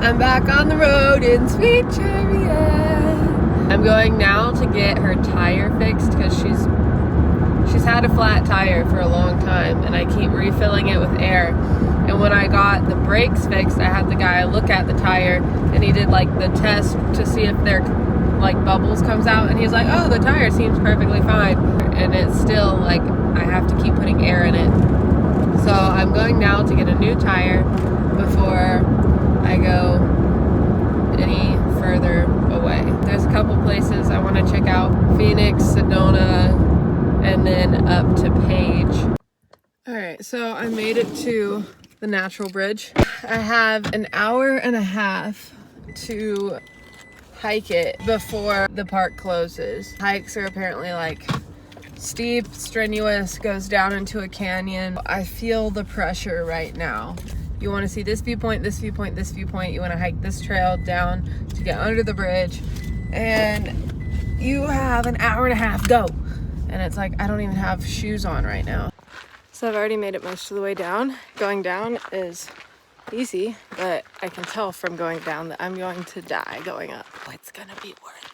I'm back on the road in sweet chariot. I'm going now to get her tire fixed because she's had a flat tire for a long time and I keep refilling it with air. And when I got the brakes fixed, I had the guy look at the tire and he did like the test to see if there like bubbles comes out, and he's like, oh, the tire seems perfectly fine, and it's still like I have to keep putting air in it. So I'm going now to get a new tire before I go any further away. There's a couple places I want to check out: Phoenix, Sedona, and then up to Page. All right, so I made it to the Natural Bridge. I have an hour and a half to hike it before the park closes. Hikes are apparently like steep, strenuous, goes down into a canyon. I feel the pressure right now. You want to see this viewpoint, this viewpoint, this viewpoint. You want to hike this trail down to get under the bridge, and you have an hour and a half, go. And it's like, I don't even have shoes on right now. So I've already made it most of the way down. Going down is easy, but I can tell from going down that I'm going to die going up. It's gonna be worth it.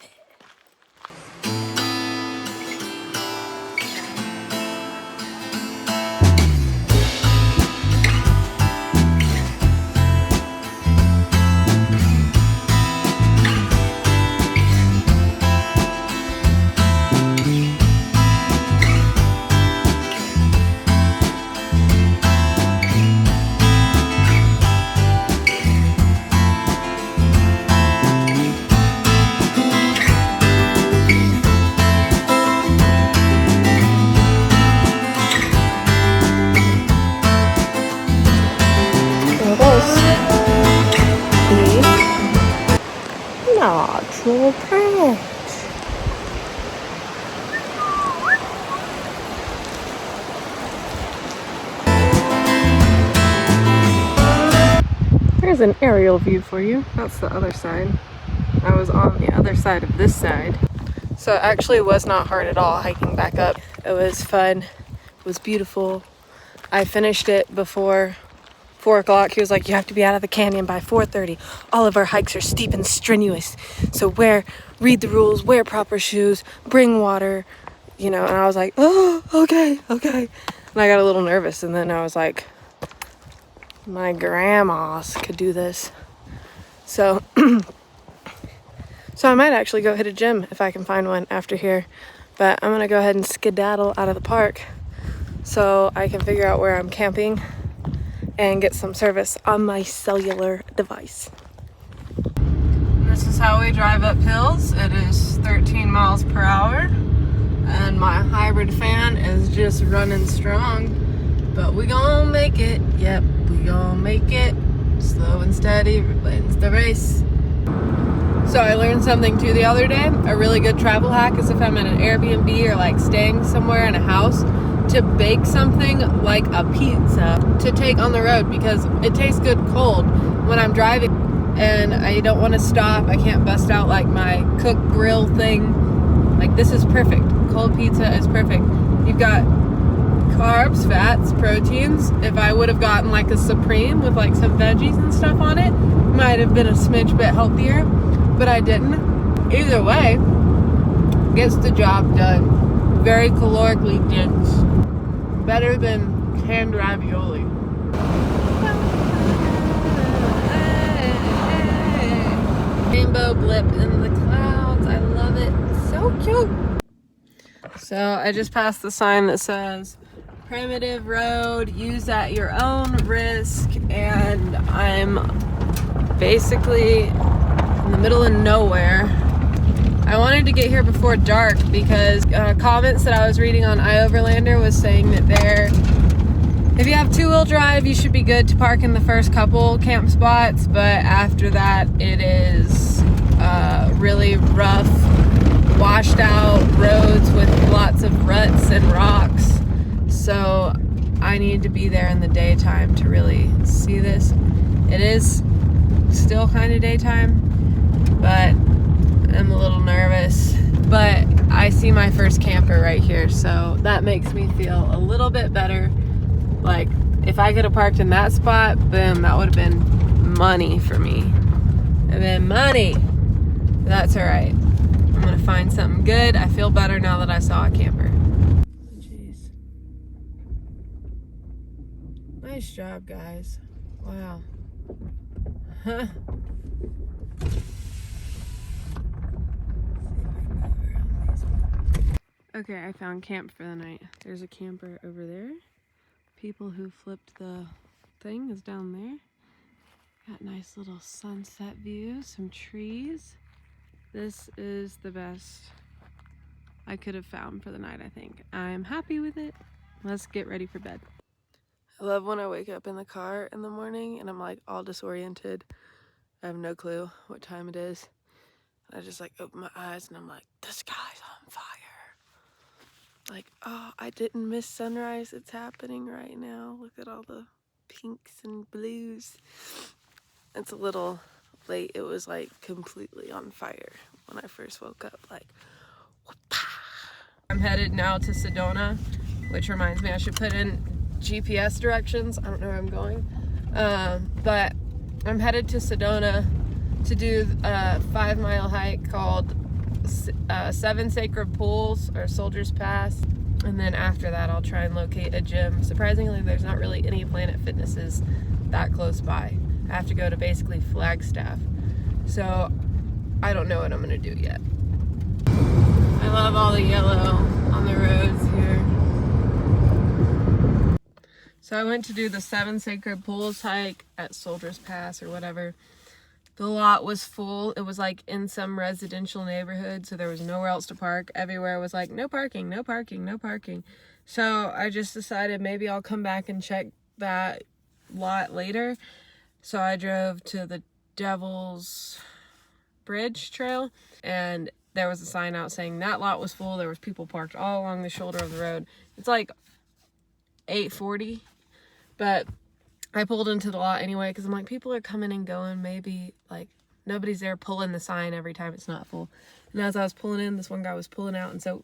Natural Bridge. There's an aerial view for you. That's the other side. I was on the other side of this side. So it actually was not hard at all hiking back up. It was fun. It was beautiful. I finished it before 4 o'clock. He was like, you have to be out of the canyon by 4:30. All of our hikes are steep and strenuous. So read the rules, wear proper shoes, bring water, you know. And I was like, oh, okay. And I got a little nervous, and then I was like, my grandmas could do this. So, so I might actually go hit a gym if I can find one after here. But I'm gonna go ahead and skedaddle out of the park so I can figure out where I'm camping and get some service on my cellular device. This is how we drive up hills. It is 13 miles per hour, and my hybrid fan is just running strong. But we gonna make it. Yep, we gonna make it. Slow and steady wins the race. So I learned something too the other day. A really good travel hack is if I'm at an Airbnb or like staying somewhere in a house, to bake something like a pizza to take on the road, because it tastes good cold when I'm driving and I don't want to stop. I can't bust out like my cook grill thing. Like, this is perfect. Cold pizza is perfect. You've got carbs, fats, proteins. If I would have gotten like a Supreme with like some veggies and stuff on it, might have been a smidge bit healthier, but I didn't. Either way, gets the job done. Very calorically dense. Better than canned ravioli. Rainbow blip in the clouds. I love it. So cute. So I just passed the sign that says primitive road, use at your own risk, and I'm basically in the middle of nowhere. I wanted to get here before dark because comments that I was reading on iOverlander was saying that if you have two-wheel drive, you should be good to park in the first couple camp spots, but after that it is really rough, washed out roads with lots of ruts and rocks. So I need to be there in the daytime to really see this. It is still kind of daytime, but I'm a little nervous, but I see my first camper right here, so that makes me feel a little bit better. Like, if I could have parked in that spot, boom, that would have been money for me. and then money. That's all right. I'm gonna find something good. I feel better now that I saw a camper. Jeez. Nice job, guys. Wow. Huh. Okay, I found camp for the night. There's a camper over there. People who flipped the thing is down there. Got nice little sunset view, some trees. This is the best I could have found for the night, I think. I'm happy with it. Let's get ready for bed. I love when I wake up in the car in the morning and I'm like all disoriented. I have no clue what time it is. I just like open my eyes and I'm like, the sky's on fire. Like, oh, I didn't miss sunrise. It's happening right now. Look at all the pinks and blues. It's a little late. It was like completely on fire when I first woke up. Like, whoop-ah. I'm headed now to Sedona, which reminds me I should put in GPS directions. I don't know where I'm going. But I'm headed to Sedona to do a 5-mile hike called 7 Sacred Pools or Soldiers Pass, and then after that I'll try and locate a gym. Surprisingly, there's not really any Planet Fitnesses that close by. I have to go to basically Flagstaff, so I don't know what I'm gonna do yet. I love all the yellow on the roads here. So I went to do the 7 Sacred Pools hike at Soldiers Pass or whatever. The lot was full. It was like in some residential neighborhood, so there was nowhere else to park. Everywhere was like, no parking, no parking, no parking. So I just decided maybe I'll come back and check that lot later. So I drove to the Devil's Bridge Trail, and there was a sign out saying that lot was full. There was people parked all along the shoulder of the road. It's like 8:40, but I pulled into the lot anyway because I'm like, people are coming and going. Maybe like nobody's there pulling the sign every time it's not full. And as I was pulling in, this one guy was pulling out, and so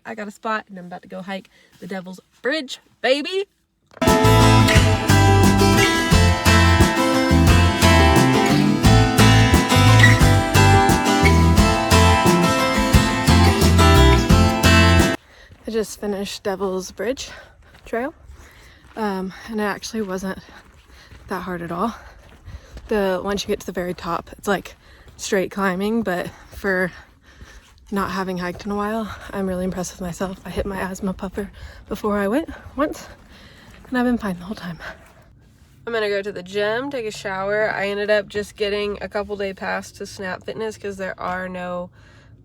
I got a spot, and I'm about to go hike the Devil's Bridge, baby. I just finished Devil's Bridge Trail, and it actually wasn't that hard at all. Once you get to the very top, it's like straight climbing, but for not having hiked in a while, I'm really impressed with myself. I hit my asthma puffer before I went once, and I've been fine the whole time. I'm gonna go to the gym, take a shower. I ended up just getting a couple day pass to Snap Fitness because there are no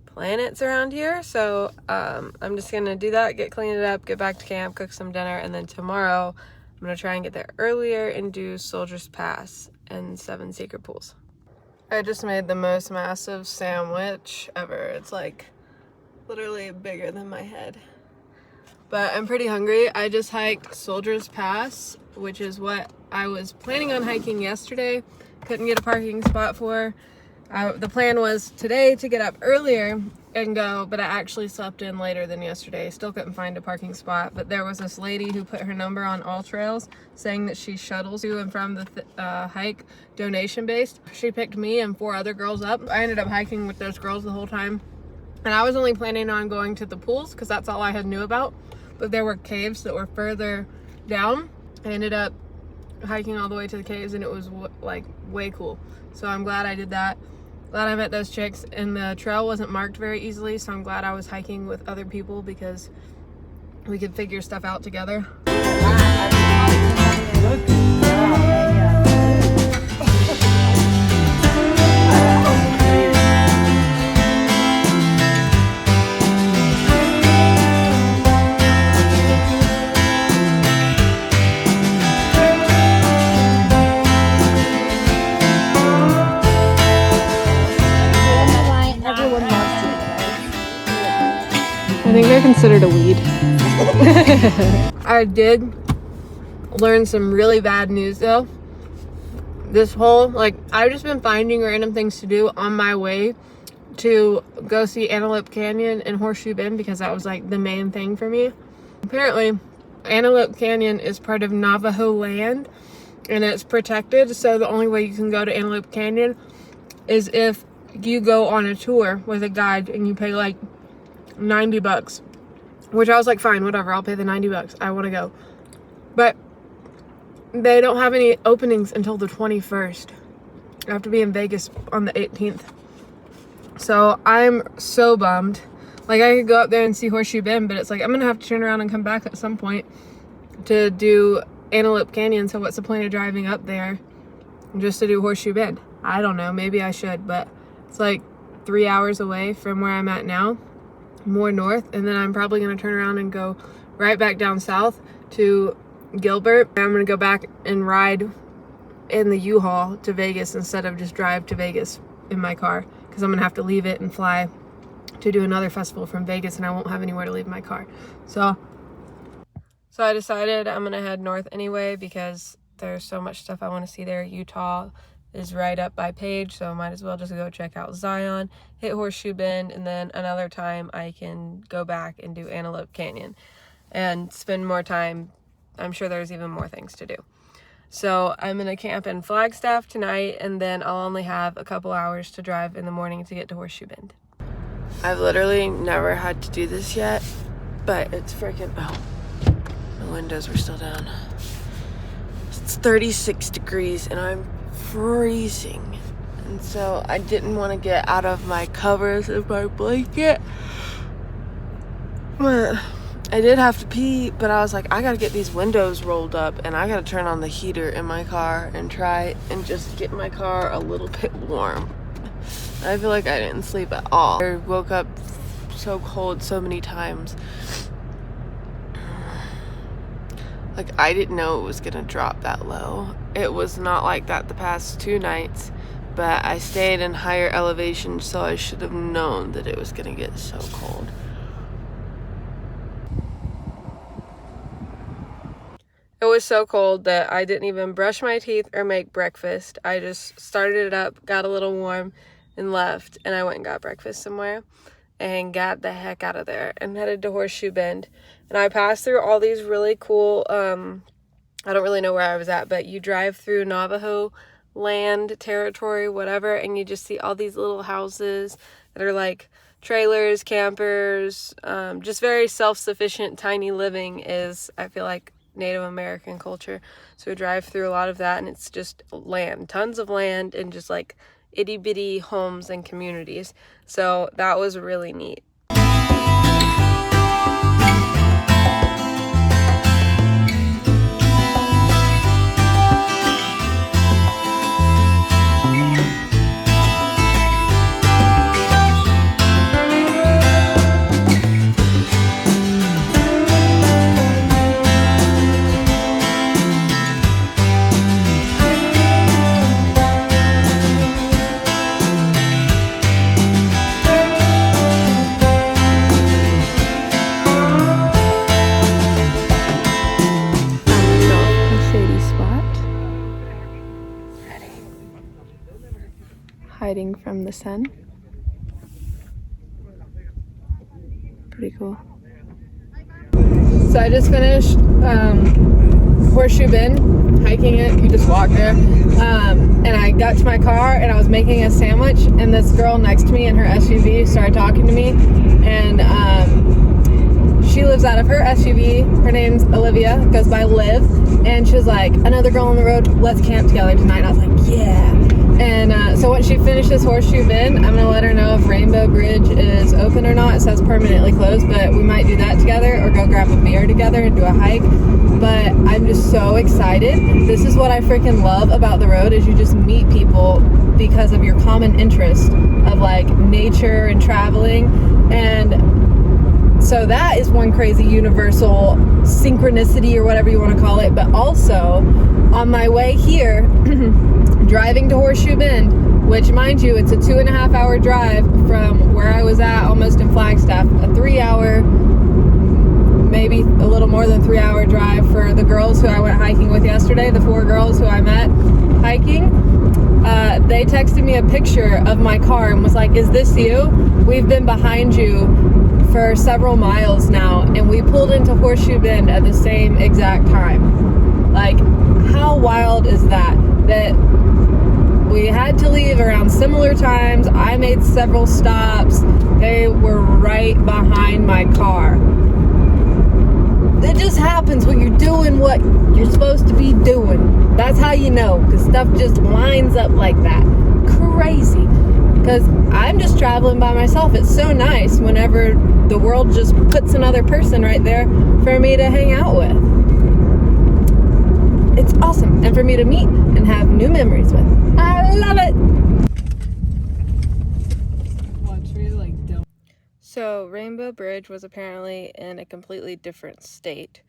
planets around here, so I'm just gonna do that, get cleaned up, get back to camp, cook some dinner, and then tomorrow I'm gonna try and get there earlier and do Soldier's Pass and 7 Sacred Pools. I just made the most massive sandwich ever. It's like literally bigger than my head, but I'm pretty hungry. I just hiked Soldier's Pass, which is what I was planning on hiking yesterday. Couldn't get a parking spot for. The plan was today to get up earlier and go, but I actually slept in later than yesterday. Still couldn't find a parking spot, but there was this lady who put her number on All Trails saying that she shuttles to and from the hike, donation based. She picked me and 4 other girls up. I ended up hiking with those girls the whole time, and I was only planning on going to the pools because that's all I had knew about, but there were caves that were further down. I ended up hiking all the way to the caves, and it was like way cool. So I'm glad I did that. Glad I met those chicks, and the trail wasn't marked very easily, so I'm glad I was hiking with other people because we could figure stuff out together. I think they're considered a weed. I did learn some really bad news though. This whole, I've just been finding random things to do on my way to go see Antelope Canyon and Horseshoe Bend because that was like the main thing for me. Apparently, Antelope Canyon is part of Navajo land and it's protected, so the only way you can go to Antelope Canyon is if you go on a tour with a guide and you pay like $90, which I was like, fine, whatever, I'll pay the $90. I want to go. But they don't have any openings until the 21st. I have to be in Vegas on the 18th. So I'm so bummed. Like, I could go up there and see Horseshoe Bend, but it's like, I'm going to have to turn around and come back at some point to do Antelope Canyon. So what's the point of driving up there just to do Horseshoe Bend? I don't know. Maybe I should, but it's like 3 hours away from where I'm at now, more north. And then I'm probably going to turn around and go right back down south to Gilbert. I'm going to go back and ride in the U-Haul to Vegas instead of just drive to Vegas in my car, because I'm going to have to leave it and fly to do another festival from Vegas, and I won't have anywhere to leave my car. So I decided I'm going to head north anyway, because there's so much stuff I want to see there. Utah is right up by Page, so I might as well just go check out Zion, hit Horseshoe Bend, and then another time I can go back and do Antelope Canyon and spend more time. I'm sure there's even more things to do. So I'm going to camp in Flagstaff tonight, and then I'll only have a couple hours to drive in the morning to get to Horseshoe Bend. I've literally never had to do this yet, but it's freaking, the windows were still down. It's 36 degrees and I'm freezing. And so I didn't want to get out of my covers of my blanket. But I did have to pee, but I was like, I gotta get these windows rolled up and I gotta turn on the heater in my car and try and just get my car a little bit warm. I feel like I didn't sleep at all. I woke up so cold so many times. Like, I didn't know it was gonna drop that low. It was not like that the past 2 nights, but I stayed in higher elevation, so I should have known that it was gonna get so cold. It was so cold that I didn't even brush my teeth or make breakfast. I just started it up, got a little warm, and left. And I went and got breakfast somewhere and got the heck out of there and headed to Horseshoe Bend. And I passed through all these really cool, I don't really know where I was at, but you drive through Navajo land, territory, whatever, and you just see all these little houses that are like trailers, campers, just very self-sufficient, tiny living is, I feel like, Native American culture. So we drive through a lot of that, and it's just land, tons of land, and just like itty bitty homes and communities. So that was really neat. Hiding from the sun. Pretty cool. So I just finished Horseshoe Bend, hiking it. You just walk there. And I got to my car and I was making a sandwich, and this girl next to me in her SUV started talking to me, and she lives out of her SUV. Her name's Olivia, goes by Liv, and she was like, another girl on the road, let's camp together tonight. And I was like, yeah. And so once she finishes Horseshoe Bend, I'm going to let her know if Rainbow Bridge is open or not. It says permanently closed, but we might do that together or go grab a beer together and do a hike. But I'm just so excited. This is what I freaking love about the road, is you just meet people because of your common interest of like nature and traveling. And so that is one crazy universal synchronicity or whatever you want to call it. But also on my way here, driving to Horseshoe Bend, which, mind you, it's a 2.5 hour drive from where I was at, almost in Flagstaff, a 3 hour, maybe a little more than 3 hour drive for the girls who I went hiking with yesterday, the 4 girls who I met hiking. They texted me a picture of my car and was like, is this you? We've been behind you for several miles now, and we pulled into Horseshoe Bend at the same exact time. Like, how wild is that? That We had to leave around similar times. I made several stops. They were right behind my car. It just happens when you're doing what you're supposed to be doing. That's how you know, because stuff just lines up like that. Crazy. Because I'm just traveling by myself. It's so nice whenever the world just puts another person right there for me to hang out with. It's awesome. And for me to meet and have new memories with. I love it. So Rainbow Bridge was apparently in a completely different state.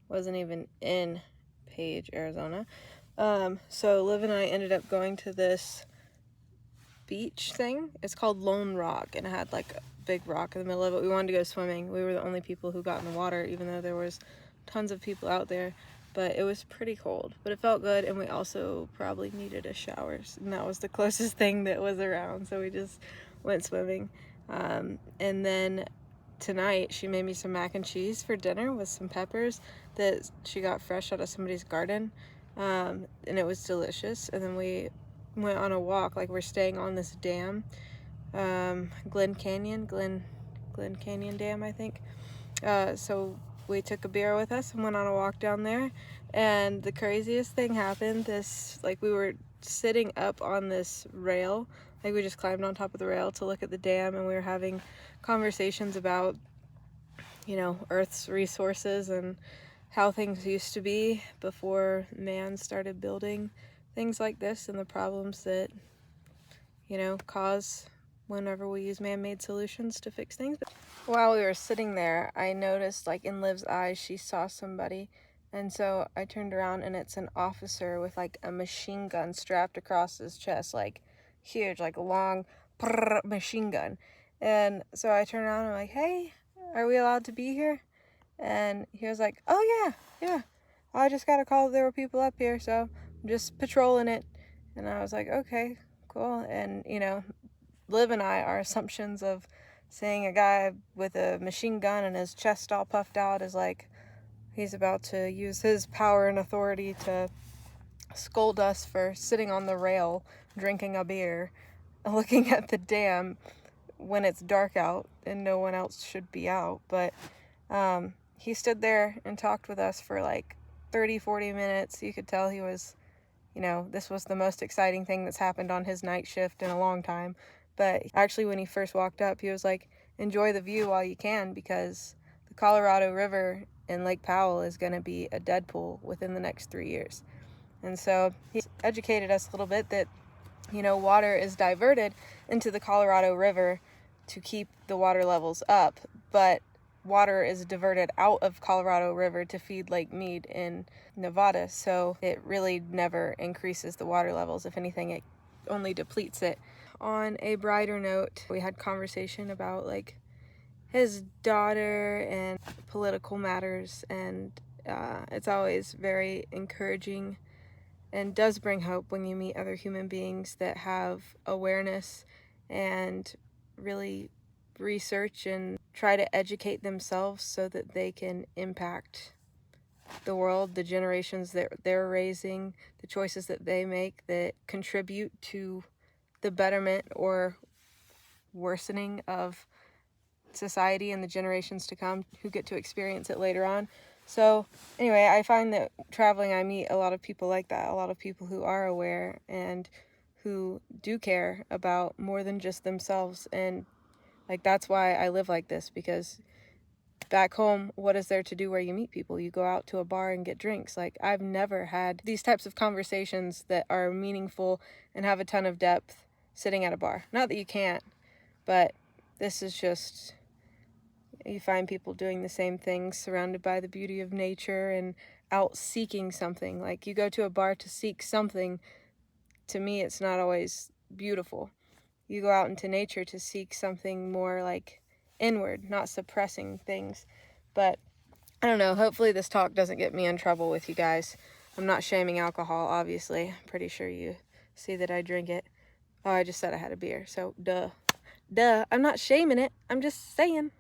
Wasn't even in Page, Arizona. So Liv and I ended up going to this beach thing. It's called Lone Rock, and it had like a big rock in the middle of it. We wanted to go swimming. We were the only people who got in the water, even though there was tons of people out there. But it was pretty cold, but it felt good, and we also probably needed a shower, and that was the closest thing that was around, so we just went swimming. And then tonight she made me some mac and cheese for dinner with some peppers that she got fresh out of somebody's garden, and it was delicious. And then we went on a walk. Like, we're staying on this dam, Glen Canyon Dam, I think. So we took a beer with us and went on a walk down there, and the craziest thing happened. We were sitting up on this rail, like we just climbed on top of the rail to look at the dam, and we were having conversations about, you know, Earth's resources and how things used to be before man started building things like this, and the problems that, you know, cause whenever we use man-made solutions to fix things. But while we were sitting there, I noticed, like, in Liv's eyes, she saw somebody, and so I turned around, and it's an officer with like a machine gun strapped across his chest, like huge, like a long machine gun. And so I turned around and I'm like, hey, are we allowed to be here? And he was like, oh yeah, I just got a call that there were people up here, so I'm just patrolling it. And I was like, okay, cool. And, you know, Liv and I, our assumptions of seeing a guy with a machine gun and his chest all puffed out is like he's about to use his power and authority to scold us for sitting on the rail, drinking a beer, looking at the dam when it's dark out and no one else should be out. But he stood there and talked with us for like 30-40 minutes. You could tell he was, you know, this was the most exciting thing that's happened on his night shift in a long time. But actually, when he first walked up, he was like, enjoy the view while you can, because the Colorado River in Lake Powell is going to be a dead pool within the next 3 years. And so he educated us a little bit that, you know, water is diverted into the Colorado River to keep the water levels up, but water is diverted out of Colorado River to feed Lake Mead in Nevada, so it really never increases the water levels. If anything, it only depletes it. On a brighter note, we had conversation about like his daughter and political matters, and it's always very encouraging and does bring hope when you meet other human beings that have awareness and really research and try to educate themselves so that they can impact the world, the generations that they're raising, the choices that they make that contribute to the betterment or worsening of society and the generations to come who get to experience it later on. So anyway, I find that traveling, I meet a lot of people like that, a lot of people who are aware and who do care about more than just themselves. And like, that's why I live like this, because back home, what is there to do where you meet people? You go out to a bar and get drinks. Like, I've never had these types of conversations that are meaningful and have a ton of depth sitting at a bar. Not that you can't, but this is just, you find people doing the same things, surrounded by the beauty of nature and out seeking something. Like, you go to a bar to seek something. To me, it's not always beautiful. You go out into nature to seek something more like inward, not suppressing things. But I don't know, hopefully this talk doesn't get me in trouble with you guys. I'm not shaming alcohol, obviously. I'm pretty sure you see that I drink it. Oh, I just said I had a beer, so duh. I'm not shaming it. I'm just saying.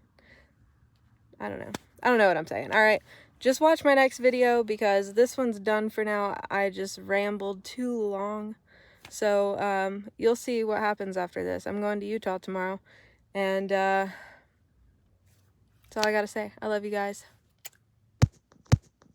I don't know what I'm saying. All right, just watch my next video, because this one's done for now. I just rambled too long. So you'll see what happens after this. I'm going to Utah tomorrow, and that's all I gotta say. I love you guys.